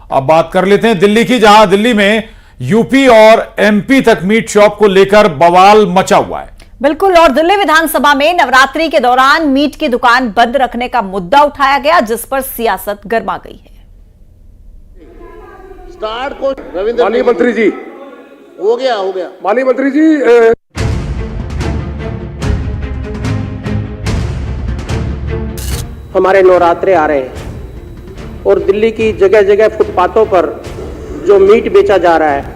अब बात कर लेते हैं दिल्ली की, जहां दिल्ली में यूपी और एमपी तक मीट शॉप को लेकर बवाल मचा हुआ है। बिल्कुल, और दिल्ली विधानसभा में नवरात्रि के दौरान मीट की दुकान बंद रखने का मुद्दा उठाया गया, जिस पर सियासत गर्मा गई है। स्टार्ट को रविंद्र माननीय मंत्री जी, हो गया माननीय मंत्री जी, हमारे नवरात्रे आ रहे हैं और दिल्ली की जगह जगह फुटपाथों पर जो मीट बेचा जा रहा है,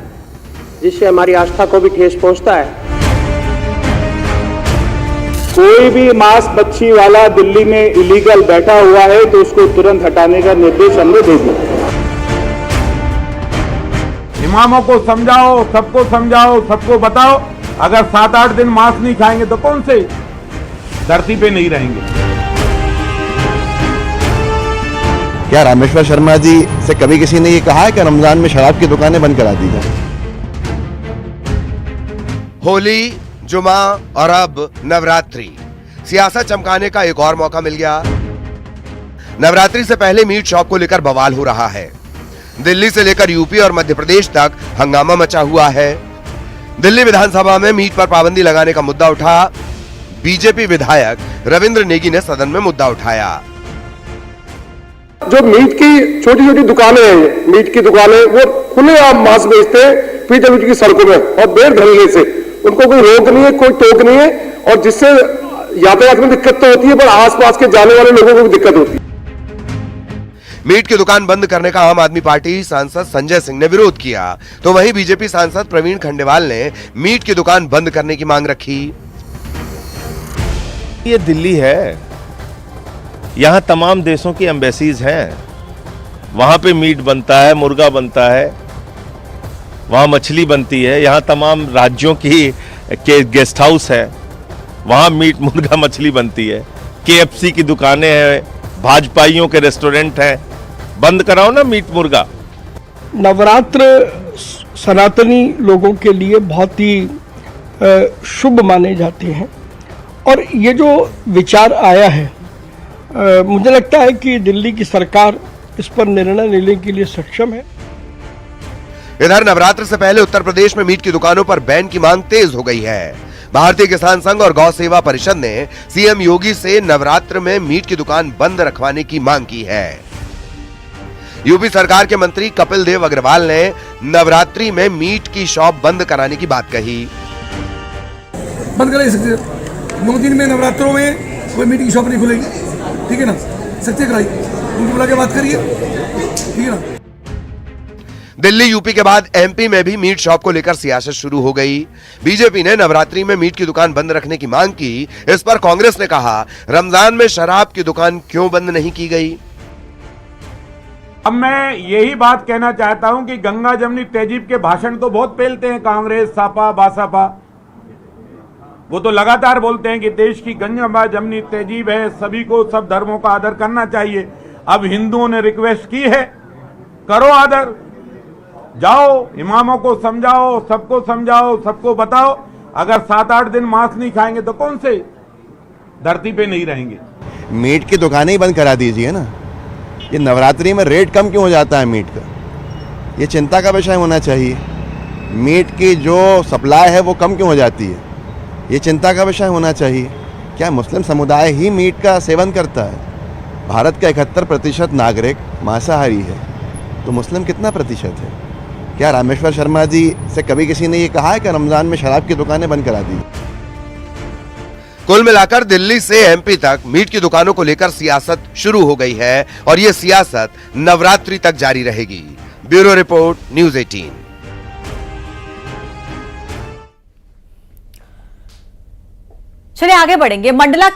जिससे हमारी आस्था को भी ठेस पहुंचता है। कोई भी मांस मच्छी वाला दिल्ली में इलीगल बैठा हुआ है तो उसको तुरंत हटाने का निर्देश हमने दे दिया। इमामों को समझाओ, सबको बताओ, अगर 7-8 दिन मांस नहीं खाएंगे तो कौन से धरती पे नहीं रहेंगे। क्या रामेश्वर शर्मा जी से कभी किसी ने ये कहा है कि रमजान में शराब की दुकानें बंद करा दी जाए? होली, जुमा और अब नवरात्रि, सियासत चमकाने का एक और मौका मिल गया। नवरात्रि से पहले मीट शॉप को लेकर बवाल हो रहा है। दिल्ली से लेकर यूपी और मध्य प्रदेश तक हंगामा मचा हुआ है। दिल्ली विधानसभा में मीट पर पाबंदी लगाने का मुद्दा उठा। बीजेपी विधायक रविंद्र नेगी ने सदन में मुद्दा उठाया। जो मीट की छोटी छोटी दुकानें हैं, मीट की दुकानें, वो खुलेआम मांस बेचते हैं पीछे की सड़कों में और बेर धरने से उनको कोई रोक नहीं है, कोई टोक नहीं है, और जिससे यातायात में दिक्कत तो होती है, पर आसपास के जाने वाले लोगों को भी दिक्कत होती है। मीट की दुकान बंद करने का आम आदमी पार्टी सांसद संजय सिंह ने विरोध किया, तो वहीं बीजेपी सांसद प्रवीण खंडेवाल ने मीट की दुकान बंद करने की मांग रखी। ये दिल्ली है, यहाँ तमाम देशों की एम्बेसीज हैं, वहां पे मीट बनता है, मुर्गा बनता है, वहां मछली बनती है, यहाँ तमाम राज्यों के गेस्ट हाउस है, वहां मीट मुर्गा मछली बनती है, KFC की दुकानें हैं, भाजपाइयों के रेस्टोरेंट हैं, बंद कराओ ना मीट मुर्गा। नवरात्र सनातनी लोगों के लिए बहुत ही शुभ माने जाते हैं, और ये जो विचार आया है, मुझे लगता है कि दिल्ली की सरकार इस पर निर्णय लेने के लिए सक्षम है। इधर नवरात्र से पहले उत्तर प्रदेश में मीट की दुकानों पर बैन की मांग तेज हो गई है। भारतीय किसान संघ और गौ सेवा परिषद ने सीएम योगी से नवरात्र में मीट की दुकान बंद रखवाने की मांग की है। यूपी सरकार के मंत्री कपिल देव अग्रवाल ने नवरात्रि में मीट की शॉप बंद कराने की बात कही। बंद करा सकते, 9 दिन में नवरात्रों में कोई मीट की शॉप नहीं खुलेगी, ठीक है ना, सत्य कराई, उनको बुला के बात करिए, ठीक है ना। दिल्ली, यूपी के बाद एमपी में भी मीट शॉप को लेकर सियासत शुरू हो गई। बीजेपी ने नवरात्रि में मीट की दुकान बंद रखने की मांग की। इस पर कांग्रेस ने कहा, रमजान में शराब की दुकान क्यों बंद नहीं की गई? अब मैं यही बात कहना चाहता हूं कि गंगा जमनी तहजीब के भाषण तो बहुत पेलते हैं कांग्रेस, सापा, बासपा, वो तो लगातार बोलते हैं कि देश की गंगा जमनी तहजीब है, सभी को सब धर्मों का आदर करना चाहिए। अब हिंदुओं ने रिक्वेस्ट की है, करो आदर, जाओ इमामों को समझाओ, सबको बताओ, अगर 7-8 दिन मांस नहीं खाएंगे तो कौन से धरती पे नहीं रहेंगे। मीट की दुकानें ही बंद करा दीजिए ना। ये नवरात्रि में रेट कम क्यों हो जाता है मीट का? ये चिंता का विषय होना चाहिए। मीट की जो सप्लाई है वो कम क्यों हो जाती है? ये चिंता का विषय होना चाहिए। क्या मुस्लिम समुदाय ही मीट का सेवन करता है? भारत का 71% नागरिक मांसाहारी है, तो मुस्लिम कितना प्रतिशत है? क्या रामेश्वर शर्मा जी से कभी किसी ने ये कहा है कि रमजान में शराब की दुकानें बंद करा दी? कुल मिलाकर दिल्ली से एमपी तक मीट की दुकानों को लेकर सियासत शुरू हो गई है, और ये सियासत नवरात्रि तक जारी रहेगी। Bureau report, news 18। चलिए आगे बढ़ेंगे। मंडला